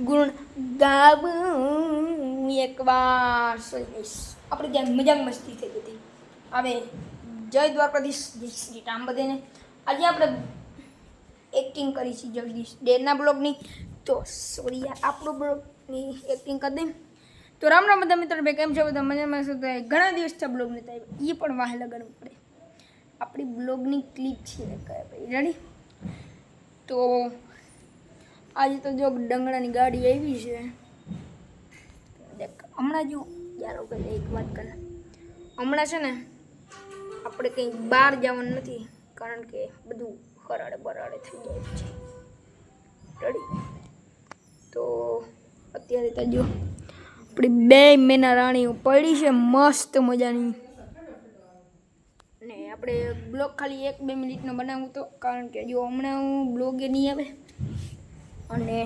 ગુણ ગાવું એકવાર આપણે ત્યાં મજાક મસ્તી થઈ હતી. હવે જય દ્વારકાધીશ, જય શ્રી રામ બધાને. આજે આપણે એક્ટિંગ કરી છે જગદીશ ડેરના બ્લોગની. તો સોરી યાર, આપણો બ્લોગની એક્ટિંગ કરી દઈ. તો રામ રામ બધા મિત્રો, બે કેમ છો બધા? મજામાં શું થાય? ઘણા દિવસથી બ્લોગ નથી આવ્યો, એ પણ વાહે લગાડવું પડે. આપણી બ્લોગની ક્લિપ છે ભાઈ, રેડી? તો આજે તો જો ડંગડાની ગાડી આવી છે. હમણાં જો યાર પહેલાં એક વાત કરે, હમણાં છે ને આપણે કંઈ બહાર જવાનું નથી, કારણ કે બધું ખરાડે બરાડે થઈ જાય છે. રેડી? તો અત્યારે તો જો આપણી 2 મહિના રાણીઓ પડી છે મસ્ત મજાની. ને આપણે બ્લોગ ખાલી 1-2 મિનિટનો બનાવું તો, કારણ કે જો હમણાં હું બ્લોગે નહીં આવે અને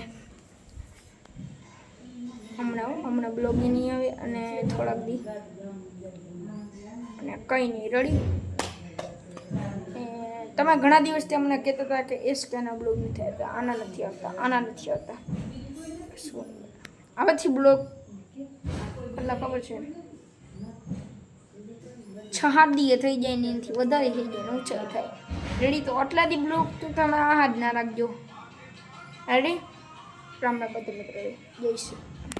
હમણાં બ્લોગે નહીં આવે અને થોડાક દી અને કંઈ નહીં. રેડી? તમે ઘણા દિવસથી અમને કહેતા હતા કે એસકેના બ્લોગ નથી આવતા, આના નથી આવતા, આના નથી આવતા. શું હવેથી બ્લોગ એટલે ખબર છે 6-7 દીએ થઈ જાય ને એનાથી વધારે થઈ જાય, ઊંચાઈ થાય. રેડી? તો આટલા દી બ્લોગ તો તમે આ જ ના રાખજો. રેડી? રામ રામ બધા મિત્રો, જય શ્રી